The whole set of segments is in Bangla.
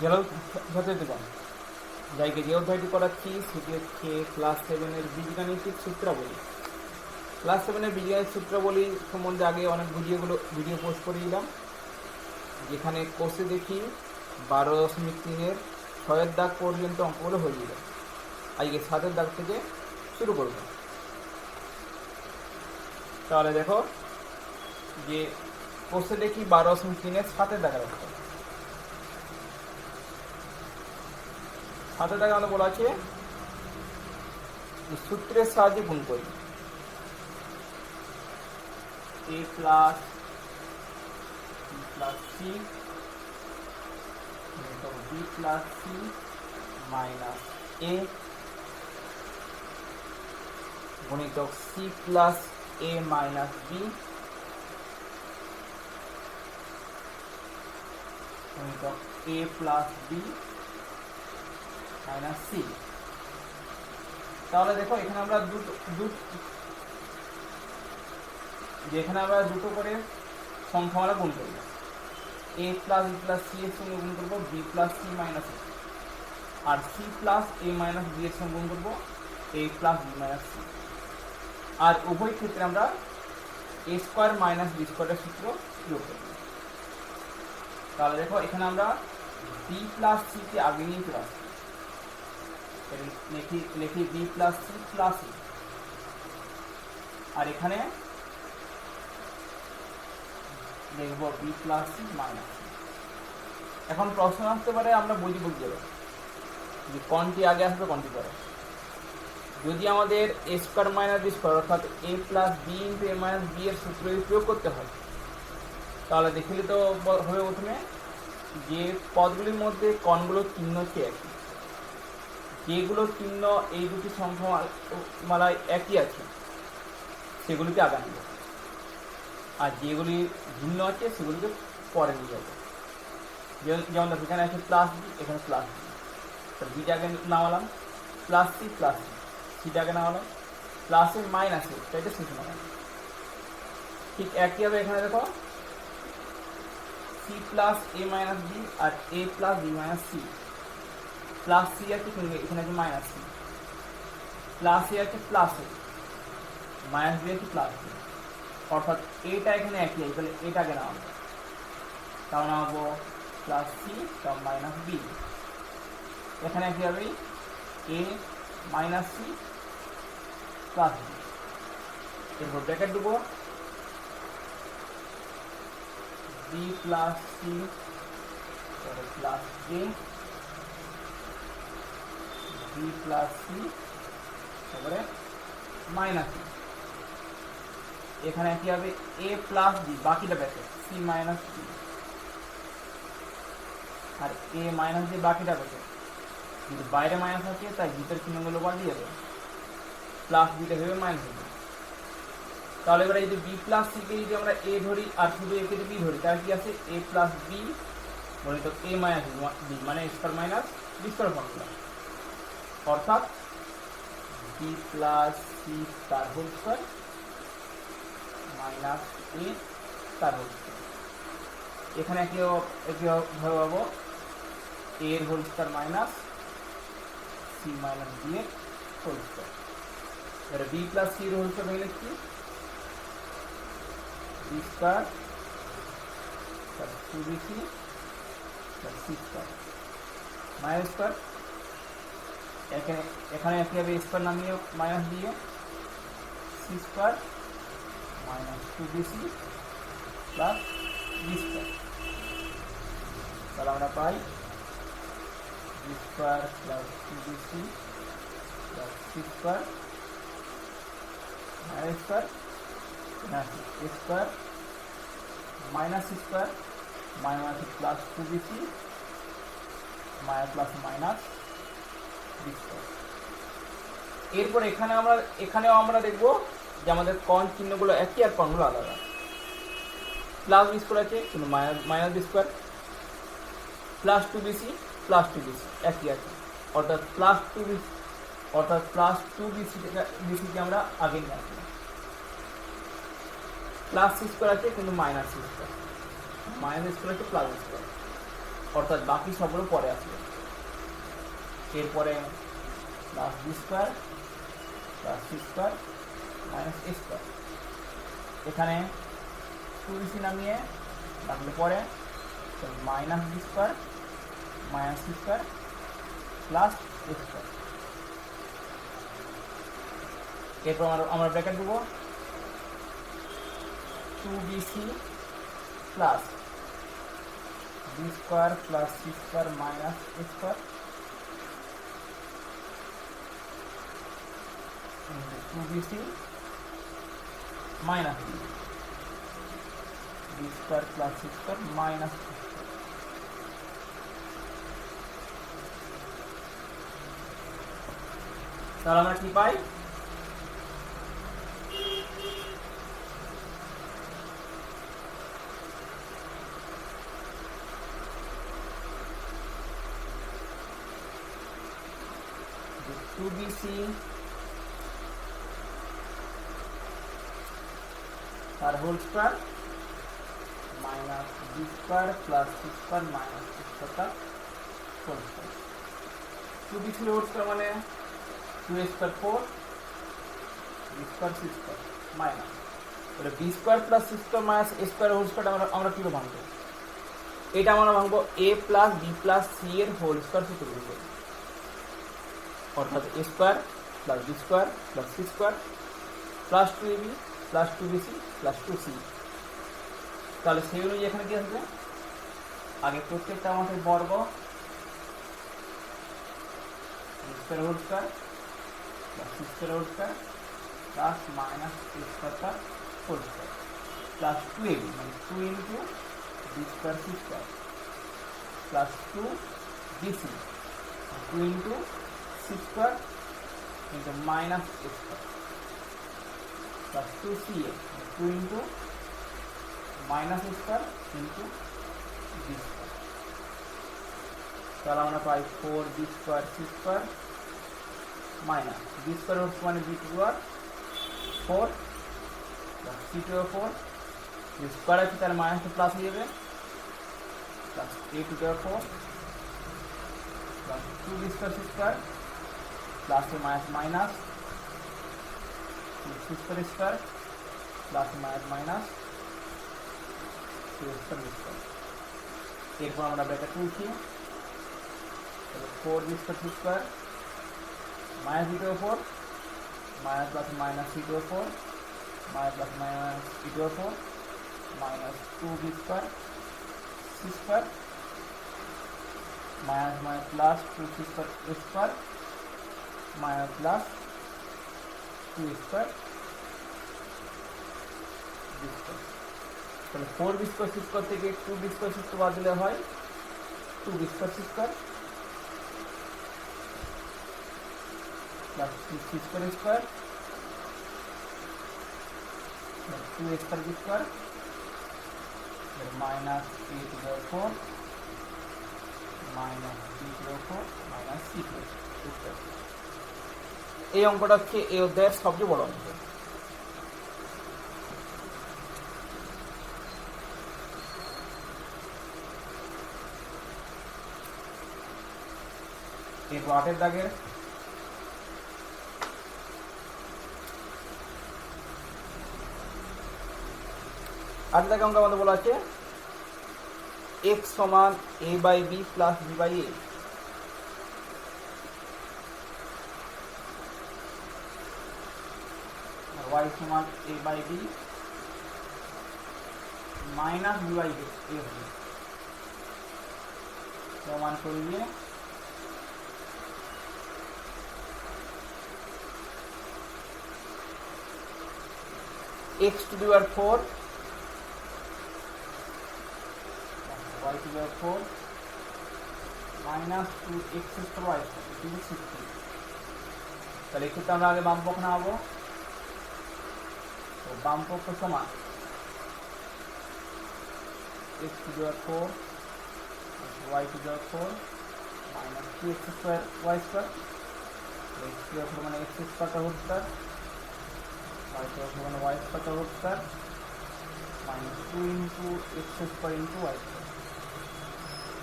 যথাযথ যাইকে যে অধ্যায়টি করাচ্ছি সেটি হচ্ছে ক্লাস 7-এর বীজগাণিতিক সূত্রাবলী। ক্লাস 7-এর বীজগাণিতিক সূত্রাবলী সম্বন্ধে আগে অনেক ভিডিও পোস্ট করে দিলাম, যেখানে কোর্সে দেখি 12.3-এর 6-এর দাগ পর্যন্ত অঙ্কগুলো হয়ে যাবে। আজকে 7-এর দাগ থেকে শুরু করব। তাহলে দেখো যে কোর্সে দেখি 12.3-এর 7-এর দাগের অঙ্ক। 7-এর দাগে আমাদের বলা আছে সূত্রের সাহায্যে গুণ করি। a plus C B plus C minus A গুণিতক C plus A minus B গুণিতক A plus B minus C. তাহলে দেখো এখানে আমরা দুটো করে সংখ্যা আমরা গুণ করবো। এ প্লাস বি প্লাস সি এর সঙ্গে গুণ করবো B plus C minus A, R C plus A minus B এর সঙ্গে গুণ করবো এ প্লাস বি মাইনাস সি। আর উভয় ক্ষেত্রে আমরা এ স্কোয়ার মাইনাস বি স্কোয়ারের সূত্র প্রয়োগ করব। তাহলে দেখো এখানে আমরা বি প্লাস সি কে আগে নিয়ে চলে আসছি, লিখি বি প্লাস সি প্লাস এ, আর এখানে লিখব বি প্লাস সি মাইনাস। এখন প্রশ্ন আসতে পারে, আমরা বুঝতে যাবো যে কোনটি আগে আসবে কোনটি পরে। যদি আমাদের এ স্কোয়ার মাইনাস বি স্কোয়ার অর্থাৎ এ প্লাস বি ইন্টু এ মাইনাস বি এর সূত্র প্রয়োগ করতে হয়, তাহলে দেখিলে তো হবে প্রথমে যে পদগুলির মধ্যে কোণগুলোর চিহ্ন হচ্ছে একই। যেগুলো চিহ্ন এই দুটি সংখ্যা মালায় একই আছে সেগুলিকে আগে আনবো, আর যেগুলি ভিন্ন আছে সেগুলিকে পরে নিয়ে যাবো। যেমন দেখো এখানে আছে প্লাস বি, এখানে প্লাস বি, তো বিটা আগে নামালাম, প্লাস সি সিটা আগে নামালাম, প্লাস এ মাইনাস এ এটা শেষে নামালাম। ঠিক একইভাবে এখানে দেখো C plus A minus B আর A plus B minus C. Plus C আছে এখানে আছে মাইনাস সি, প্লাস এ আছে প্লাস এ, মাইনাস বি আছে প্লাস বি, অর্থাৎ এটা এখানে একই আছে, তাহলে এটাকে নামাবো। তাও নামাবো প্লাস সি তাও মাইনাস বি। এখানে কি হবে এ মাইনাস সি প্লাস বি, এরপর ব্র্যাকেট দেবো B plus C plus A B plus C তারপরে মাইনাস সি। এখানে কি হবে এ প্লাস বি, বাকিটা ব্র্যাকেট সি মাইনাস বি, আর এ মাইনাস বি বাকিটা ব্র্যাকেট। কিন্তু বাইরে মাইনাস আছে তাই ভিতর চিহ্নগুলো পাল্টে যাবে, প্লাস বিটা ভেবে মাইনাস হবে। তাহলে এবারে যদি বি প্লাস সি কে যদি আমরা এ ধরি আর শুধু একে যদি বি ধরি, তাহলে কি আছে এ প্লাস বি বলিত এ মাইনাস বি মানে square minus B square formula, অর্থাৎ বি প্লাস সি তার হোল স্কোয়ার মাইনাস এ তার হোল স্কোয়ার। এখানে একইভাবে পাবো এর whole square minus c minus B এর হোল স্কোয়ার। এবারে বি প্লাস সি এর হোল স্কোয়ার ভেঙে লিখছি b square plus 2bc plus C square minus square. এখানে একইভাবে স্কোয়ার নামিয়ে মাইনাস দিয়ে c square minus 2bc plus B square. তাহলে আমরা পাই B square plus 2bc plus C square minus square A square minus C square minus plus 2bc plus minus B square. এরপর এখানেও আমরা দেখবো যে আমাদের কোণ চিহ্নগুলো একই আর কোণগুলো আলাদা। প্লাস বি স্কোয়ার আছে কিন্তু minus B square, plus 2bc plus 2bc একই আছে, অর্থাৎ প্লাস 2bc কে আমরা আগে নিয়ে আসবো। প্লাস সি স্কোয়ার আছে কিন্তু minus C square, minus square আছে প্লাস স্কোয়ার। অর্থাৎ বাকি সবগুলো পরে আসবে। এরপরে plus B square plus C square minus A square, এখানে 2bc নামিয়ে রাখলে পরে minus B square minus C square plus A square. এরপর আমরা ব্র্যাকেট দেবো 2bc plus B square plus C square minus A square 2bc minus B square plus C square minus, তাহলে আমরা কি পাই? টু বিসি তার whole square minus B square plus C square minus C square তার whole square. Two BC whole square মানে 2a square 4 B square C square minus B square plus C square minus A square whole square আমরা কীভাবে ভাঙবো? এটা আমরা ভাঙবো A plus B plus C এর হোল স্কোয়ার সূত্র করবো, অর্থাৎ এ square plus B square plus C square plus 2ab plus 2bc plus 2c। তাহলে সেই অনুযায়ী এখানে কি আসবে? আগে প্রত্যেকটা আমাদের বর্গ square whole square plus C square whole square plus minus A square তার হোল স্কোয়ার প্লাস 2ab মানে 2 into B square C square plus 2bc 2 into C square into minus A square plus 2ca 2 into minus A square into B square. তাহলে আমরা পাই 4b square C square minus B square whole মানে বি টু আর 4 প্লাস সি টু আর 4 বি স্কোয়ার আছে তাহলে মাইনাসটা প্লাস হয়ে যাবে প্লাস এ টু আর 4 plus 2b square C square plus A minus minus C square square plus minus minus C square square. এরপর আমরা ব্র্যাকেট তুলছি 4b square C square minus B two আর 4 minus plus minus C two আর 4 minus plus minus C two আর 4 minus 2b square C square minus minus plus 2c square A square minus plus 2 square b square. তাহলে 4b স্কোয়ার সি স্কোয়ার থেকে 2b স্কোয়ার সি স্কোয়ার বাদ দিলে হয় 2b square C square plus 2c square square 2a square b square minus a to the 4 minus b to the 4 minus c to the 4। এই অঙ্কটা হচ্ছে এই অধ্যায়ের সবচেয়ে বড় অঙ্ক। এরপর 8 দাগের অঙ্ক আমাদের বলা আছে x সমান a by b plus b by a। y সমান a by b minus b by a হবে প্রমাণ করলে x to the power 4 y to the power 4 minus 2x square y equal to 16। তাহলে এক্ষেত্রে আমরা আগে বাম পক্ষ নামাবো, তো বাম পক্ষ সমান x to the power 4 y to the power minus 2x square y square x to the power মানে x square টা whole square y to the power মানে y square টা whole square minus 2 into x square into y square।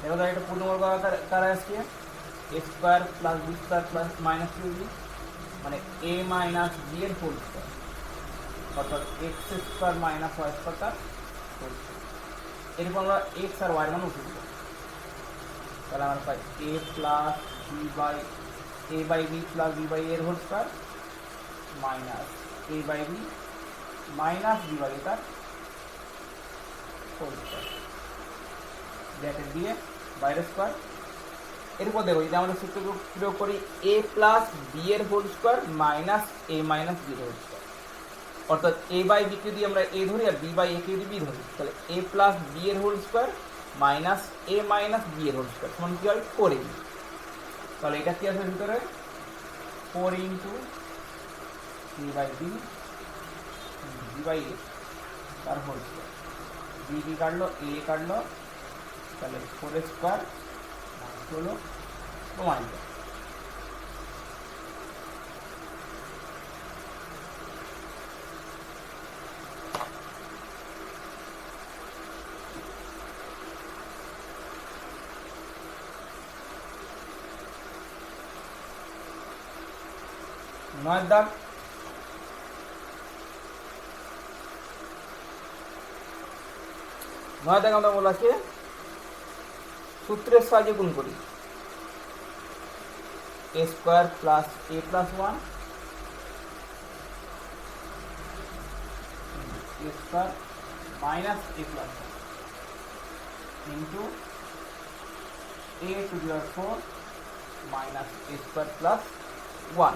দেখো তো একটা পূর্ণবর্গ আকারে আসছে A square plus B square plus minus two B, মানে এ মাইনাস বি এর হোল স্কোয়ার, অর্থাৎ X square minus Y square তার হোল স্কোয়ার। এরপর আমরা এক্স আর ওয়াই মান উঠে দেবো, তাহলে আমরা পাই A plus B by A by B plus B by এর whole square minus A by B minus B by তার হোল স্কোয়ার, ব্র্যাকেট দিয়ে বাইরের স্কোয়ার। এরপর দেখো যদি আমরা সূত্র প্রয়োগ করি এ প্লাস বি এর হোল স্কোয়ার মাইনাস এ মাইনাস বি এর হোল স্কোয়ার, অর্থাৎ এ বাই বি কে যদি আমরা এ ধরি আর বি বাই এ কে যদি বি ধরি, তাহলে এ প্লাস বি এর হোল স্কোয়ার মাইনাস এ মাইনাস বি এর হোল স্কোয়ার সমান কি হয় 4ab। তাহলে এটা কি আছে ভিতরে 4 into C by B B by A তার হোল স্কোয়ার, বি বি কাটলো এ কাটলো, তাহলে 4 স্কোয়ার হলো প্রমাণিত। নয় দাগ আমরা বলা আছে সূত্রের সাহায্যে গুণ করি A square plus A plus one A square minus A plus one into A to the power 4 minus A square plus one.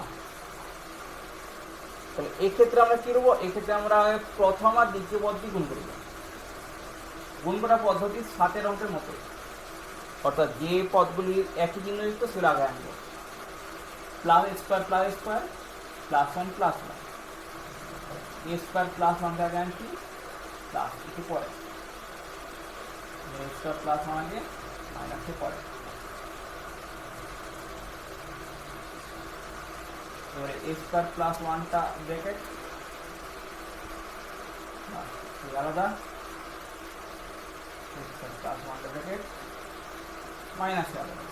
তাহলে এক্ষেত্রে আমরা কি করবো, এক্ষেত্রে আমরা প্রথম আর দ্বিতীয় পদটি গুণ করব। গুণ করা পদ্ধতি 7 অঙ্কের মতো, অর্থাৎ যে পদগুলির একই চিহ্নযুক্ত সেটা আগে আনবো। Plus square plus one plus one, A square plus ওয়ানকে আগে আনছি প্লাস একটু পরে, স্কোয়ার প্লাস ওয়ান আগে মাইনাসে পরে। এবারে এ স্কোয়ার প্লাস ওয়ানটা ব্র্যাকেট আলাদা, প্লাস ওয়ানটা ব্র্যাকেট মাইনাসে আলাদা,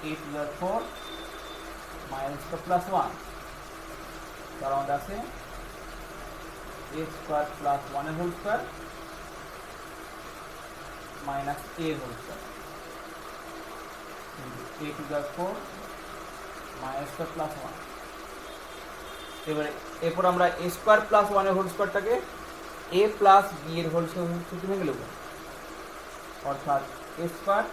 a to the power 4 minus plus one, তার মধ্যে আছে এ স্কোয়ার প্লাস ওয়ানের whole square minus a whole square, a to the power 4 minus plus one. এবারে এরপর আমরা এ স্কোয়ার প্লাস ওয়ানের হোল স্কোয়ারটাকে এ প্লাস বি এর হোল সূত্র ভেঙে নেব, অর্থাৎ এ square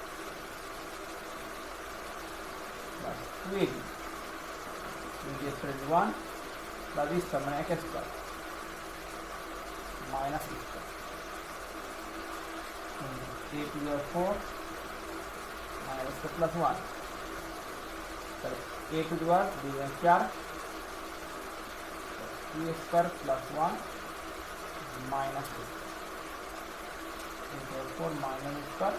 plus 2ab into a square 1 plus B square মানে 1 square minus B square a to the power 4 minus plus 1, তাহলে a to the power 4 2 square plus 1 minus 2 4 minus square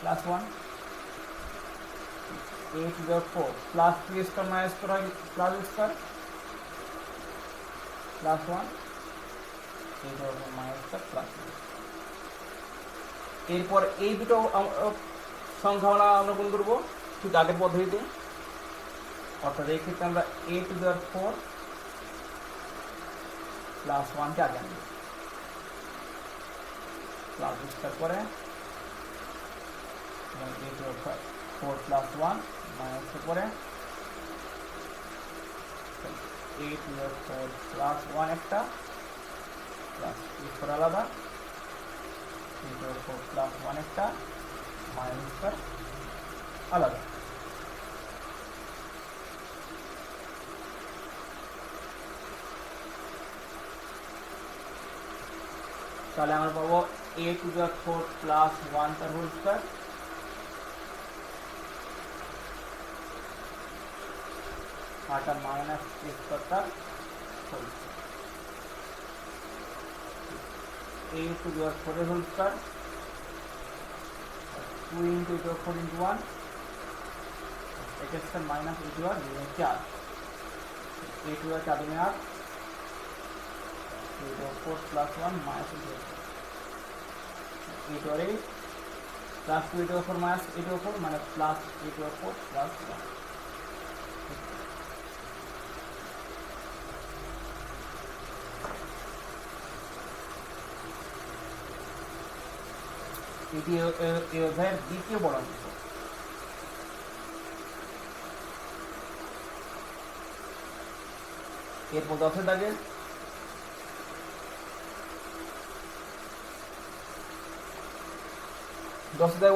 plus 1 a to the power 4 plus 2 square minus square plus square plus 1 a to the power minus square plus 1। এরপর এই দুটো সংখ্যা আমরা গুণ করব ঠিক আগের পদ্ধতিতে, অর্থাৎ এই ক্ষেত্রে আমরা এ টু দি পাওয়ার 4 প্লাস 1কে আগে আনবো, প্লাস স্কোয়ার করে a to the power 4 plus 1 minus করে a to the power 4 plus 1 একটা প্লাস স্কোয়ার আলাদা, a to the power 4 plus 1 একটা মাইনাস স্কোয়ার আলাদা। তাহলে আমরা পাবো a to the power 4 plus 1 তার হোল স্কয়ার আটা মাইনাস a স্কয়ার তার whole square, a to the power 4 এর whole square 2 into 4 into 1 x square minus a to the power 4, a to the power 4 में 8 4 प्लस 1 माइनस 8 8 और 8 plus 2 a to the 4 minus a to the 4 মানে plus a to the 4 plus 1। এটি এই অধ্যায়ের দ্বিতীয় বড় অংশ। এরপর 10 দাগে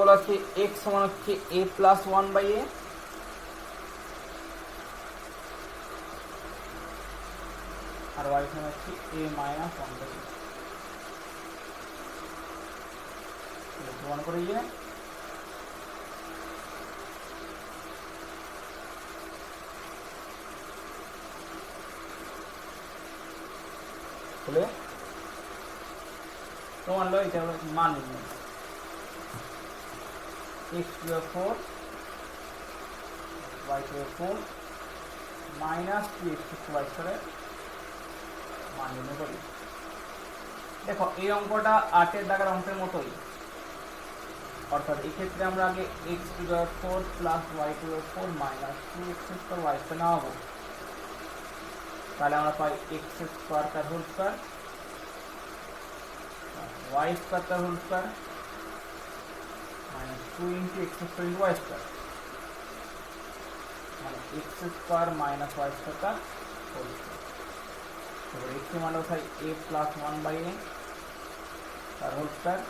বলা হচ্ছে x সমান হচ্ছে a plus 1/a R y সমান হচ্ছে a মাইনাস 1/a। প্রমাণ করে গিয়ে বলে প্রমাণ লো এটা মান নির্ণয় x to the 4 y to the 4 minus 2x to y স্কয়ারের মান নির্ণয় করি। দেখো এই অঙ্কটা 8 এর দাগের অঙ্কের মতোই, অর্থাৎ এই ক্ষেত্রে আমরা আগে x to the 4 plus y to the 4 minus 2x square y square নেওয়া হবে, তাহলে আমরা পাই x স্কয়ার তার হোল স্কয়ার y স্কয়ার তার whole square minus 2 into x square into y square মানে x square minus y square का whole square। तो x के मान होता है a plus 1/a का whole square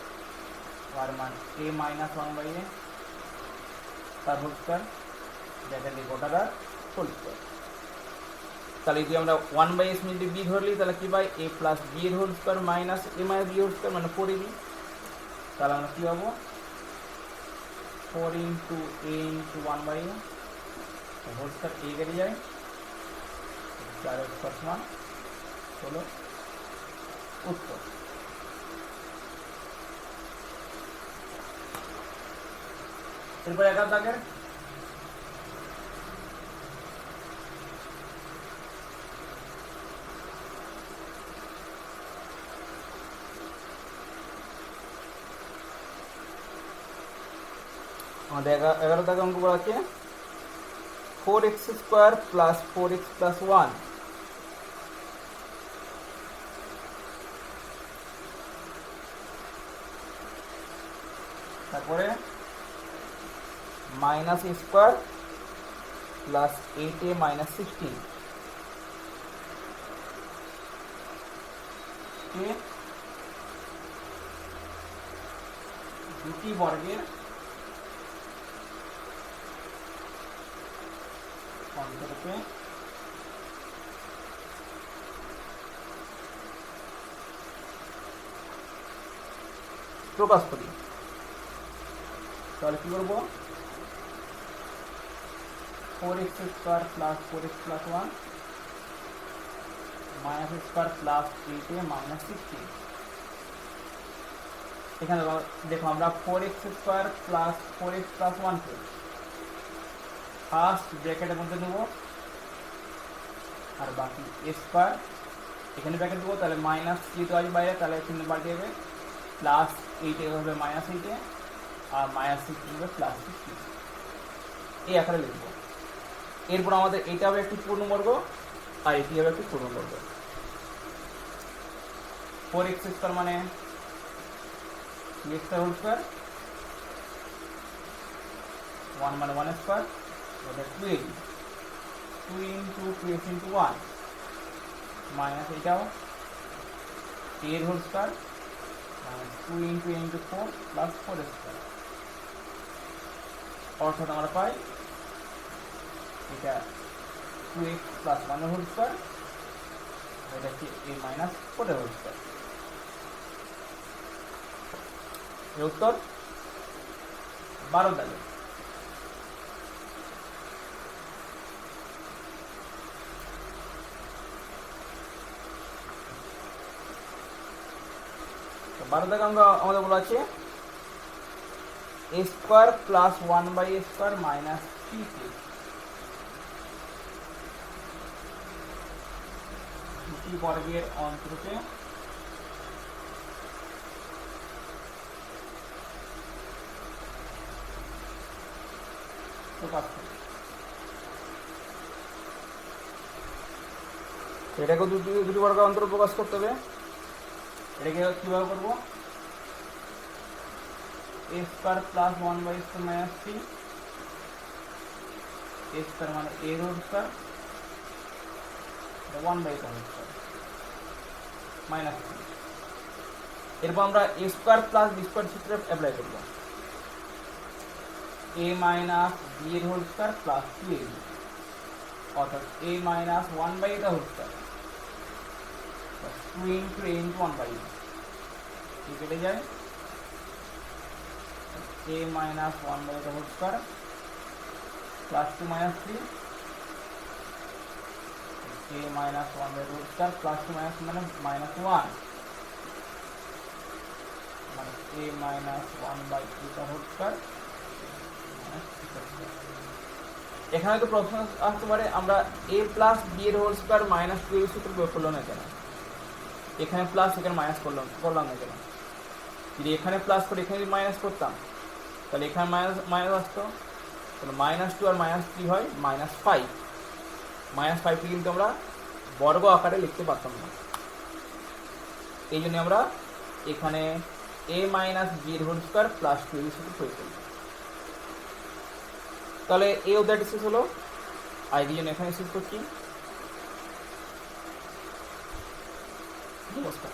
और मान a minus 1/a का whole square যেটা লিখোটা का whole square। তাহলে যদি আমরা 1/s মিলিয়ে b ধরলি তাহলে কি পাই a plus b এর whole square minus a minus b whole square মানে 4ab। তাহলে আমরা কি পাবো 4 into a into 1/a whole square a কেটে যায় 4 স্কয়ার সমান হলো উত্তর। এরপর 11 দাগের আমাদের 11 দাগে অঙ্ক করা আছে 4x square plus 4x plus 1 তারপরে minus a square plus 8a minus 16 কে দুটি বর্গের অন্তরকে প্রকাশ করি। তাহলে কি করব 4x square plus 4x plus 1 minus square plus 8a minus 16। এখানে দেখো আমরা 4x square plus 4x plus 1 কে ফার্স্ট ব্র্যাকেটের মধ্যে দেবো আর বাকি a স্কয়ার এখানে ব্র্যাকেট দেবো, তাহলে মাইনাস যেহেতু আসবে বাইরে তাহলে চিহ্ন পাল্টে যাবে প্লাস 8 হবে মাইনাস 8 আর মাইনাস 16 হবে প্লাস 16 এই আকারে লিখবো। এরপর আমাদের এটা হবে একটি পূর্ণবর্গ আর এটি হবে একটি পূর্ণবর্গ। 4x স্কয়ার মানে 2x হোল স্কয়ার 1 মানে 1 স্কয়ার ওটা 2ab 2 into 2x into 1 minus এটাও a এর whole square minus 2 into a into 4 plus 4 square, অর্থাৎ আমরা পাই এটা 2x প্লাস 1 এর হোল স্কয়ার এটা হচ্ছে a মাইনাস 4 এর হোল স্কয়ার। এর উত্তর 12 দাগে। তো 12 দাগে আমাদের বলা আছে a square plus 1/a square minus 3k দুটি বর্গের অন্তরকে প্রকাশ করি। এটাকে দুটি বর্গ অন্তরে প্রকাশ করতে হবে। এটাকে কিভাবে করবো? a square plus 1/a minus 3, a square মানে a whole square 1/a whole square minus 3। এরপর আমরা a square plus b square সূত্রে অ্যাপ্লাই করব। a মাইনাস b এর হোল স্কয়ার প্লাস 2ab, অর্থাৎ a minus 1/a whole square 2 into a into 1/a, কেটে যায় a minus 1/a whole square plus 2 minus 3, a minus 1/a whole square plus 2 minus মানে minus 1, মানে a minus 1/a whole square। এখানে তো প্রশ্ন আসতে পারে আমরা a plus b এর হোল স্কয়ার মাইনাস 2 এর সূত্র প্রয়োগ করলাম না কেন? এখানে প্লাস এখানে মাইনাস করলাম না কেন? যদি এখানে প্লাস করে এখানে যদি মাইনাস করতাম তাহলে এখানে মাইনাস আসতো, তাহলে -2 আর -3 হয় -5। -5কে কিন্তু আমরা বর্গ আকারে লিখতে পারতাম না, এই জন্য আমরা এখানে a মাইনাস b এর হোল স্কয়ার প্লাস 2 এর সাথে প্রয়োগ করি। তাহলে এই অধ্যায়টি শেষ হলো। আজকের জন্য এখানে শেষ করছি। নমস্কার।